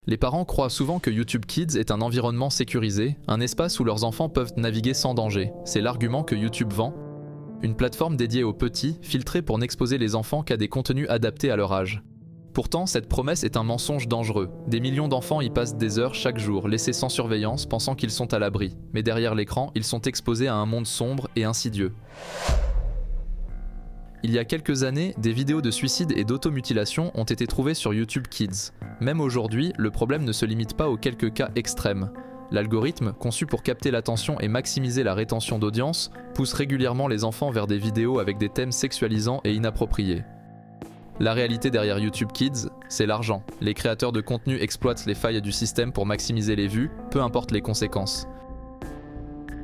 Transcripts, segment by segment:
Les parents croient souvent que YouTube Kids est un environnement sécurisé, un espace où leurs enfants peuvent naviguer sans danger. C'est l'argument que YouTube vend. Une plateforme dédiée aux petits, filtrée pour n'exposer les enfants qu'à des contenus adaptés à leur âge. Pourtant, cette promesse est un mensonge dangereux. Des millions d'enfants y passent des heures chaque jour, laissés sans surveillance, pensant qu'ils sont à l'abri. Mais derrière l'écran, ils sont exposés à un monde sombre et insidieux. Il y a quelques années, des vidéos de suicide et d'automutilation ont été trouvées sur YouTube Kids. Même aujourd'hui, le problème ne se limite pas aux quelques cas extrêmes. L'algorithme, conçu pour capter l'attention et maximiser la rétention d'audience, pousse régulièrement les enfants vers des vidéos avec des thèmes sexualisants et inappropriés. La réalité derrière YouTube Kids, c'est l'argent. Les créateurs de contenu exploitent les failles du système pour maximiser les vues, peu importe les conséquences.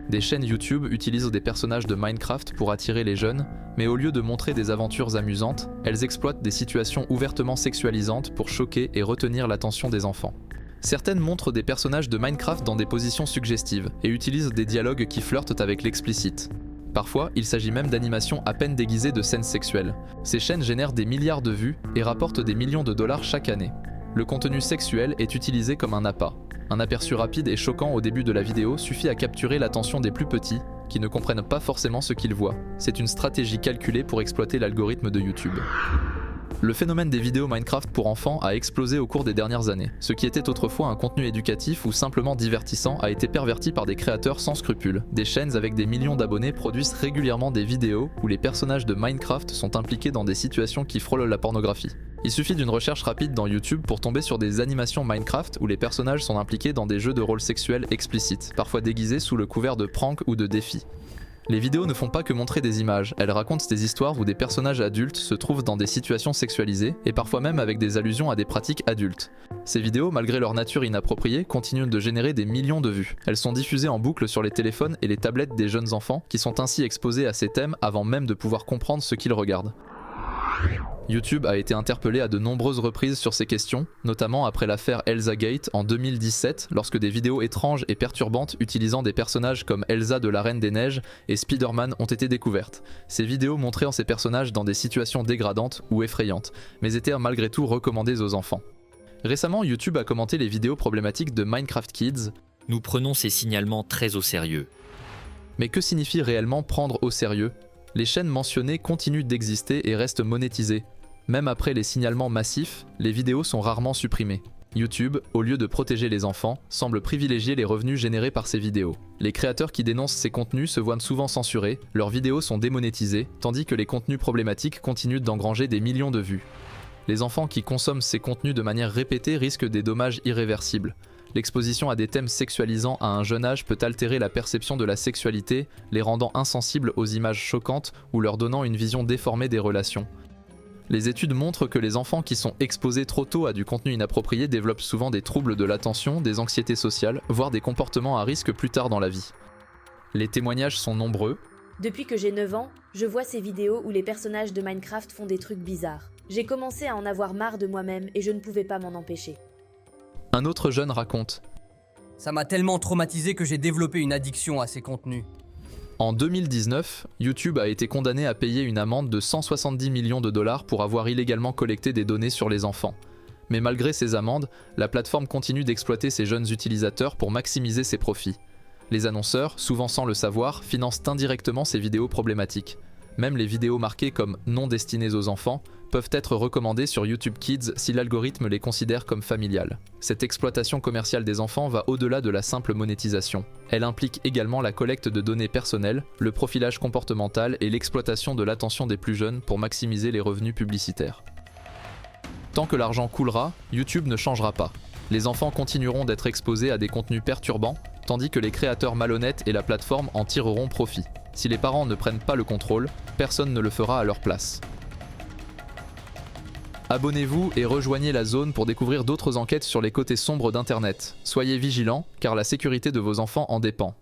Des chaînes YouTube utilisent des personnages de Minecraft pour attirer les jeunes, mais au lieu de montrer des aventures amusantes, elles exploitent des situations ouvertement sexualisantes pour choquer et retenir l'attention des enfants. Certaines montrent des personnages de Minecraft dans des positions suggestives et utilisent des dialogues qui flirtent avec l'explicite. Parfois, il s'agit même d'animations à peine déguisées de scènes sexuelles. Ces chaînes génèrent des milliards de vues et rapportent des millions de dollars chaque année. Le contenu sexuel est utilisé comme un appât. Un aperçu rapide et choquant au début de la vidéo suffit à capturer l'attention des plus petits, qui ne comprennent pas forcément ce qu'ils voient. C'est une stratégie calculée pour exploiter l'algorithme de YouTube. Le phénomène des vidéos Minecraft pour enfants a explosé au cours des dernières années. Ce qui était autrefois un contenu éducatif ou simplement divertissant a été perverti par des créateurs sans scrupules. Des chaînes avec des millions d'abonnés produisent régulièrement des vidéos où les personnages de Minecraft sont impliqués dans des situations qui frôlent la pornographie. Il suffit d'une recherche rapide dans YouTube pour tomber sur des animations Minecraft où les personnages sont impliqués dans des jeux de rôle sexuels explicites, parfois déguisés sous le couvert de pranks ou de défis. Les vidéos ne font pas que montrer des images, elles racontent des histoires où des personnages adultes se trouvent dans des situations sexualisées, et parfois même avec des allusions à des pratiques adultes. Ces vidéos, malgré leur nature inappropriée, continuent de générer des millions de vues. Elles sont diffusées en boucle sur les téléphones et les tablettes des jeunes enfants, qui sont ainsi exposés à ces thèmes avant même de pouvoir comprendre ce qu'ils regardent. YouTube a été interpellé à de nombreuses reprises sur ces questions, notamment après l'affaire Elsa Gate en 2017, lorsque des vidéos étranges et perturbantes utilisant des personnages comme Elsa de la Reine des Neiges et Spider-Man ont été découvertes. Ces vidéos montraient ces personnages dans des situations dégradantes ou effrayantes, mais étaient malgré tout recommandées aux enfants. Récemment, YouTube a commenté les vidéos problématiques de Minecraft Kids. Nous prenons ces signalements très au sérieux. Mais que signifie réellement prendre au sérieux ? Les chaînes mentionnées continuent d'exister et restent monétisées. Même après les signalements massifs, les vidéos sont rarement supprimées. YouTube, au lieu de protéger les enfants, semble privilégier les revenus générés par ces vidéos. Les créateurs qui dénoncent ces contenus se voient souvent censurés, leurs vidéos sont démonétisées, tandis que les contenus problématiques continuent d'engranger des millions de vues. Les enfants qui consomment ces contenus de manière répétée risquent des dommages irréversibles. L'exposition à des thèmes sexualisants à un jeune âge peut altérer la perception de la sexualité, les rendant insensibles aux images choquantes ou leur donnant une vision déformée des relations. Les études montrent que les enfants qui sont exposés trop tôt à du contenu inapproprié développent souvent des troubles de l'attention, des anxiétés sociales, voire des comportements à risque plus tard dans la vie. Les témoignages sont nombreux. Depuis que j'ai 9 ans, je vois ces vidéos où les personnages de Minecraft font des trucs bizarres. J'ai commencé à en avoir marre de moi-même et je ne pouvais pas m'en empêcher. Un autre jeune raconte : Ça m'a tellement traumatisé que j'ai développé une addiction à ces contenus. En 2019, YouTube a été condamné à payer une amende de 170 millions de dollars pour avoir illégalement collecté des données sur les enfants. Mais malgré ces amendes, la plateforme continue d'exploiter ses jeunes utilisateurs pour maximiser ses profits. Les annonceurs, souvent sans le savoir, financent indirectement ces vidéos problématiques. Même les vidéos marquées comme « non destinées aux enfants » peuvent être recommandées sur YouTube Kids si l'algorithme les considère comme familiales. Cette exploitation commerciale des enfants va au-delà de la simple monétisation. Elle implique également la collecte de données personnelles, le profilage comportemental et l'exploitation de l'attention des plus jeunes pour maximiser les revenus publicitaires. Tant que l'argent coulera, YouTube ne changera pas. Les enfants continueront d'être exposés à des contenus perturbants, tandis que les créateurs malhonnêtes et la plateforme en tireront profit. Si les parents ne prennent pas le contrôle, personne ne le fera à leur place. Abonnez-vous et rejoignez la zone pour découvrir d'autres enquêtes sur les côtés sombres d'Internet. Soyez vigilants, car la sécurité de vos enfants en dépend.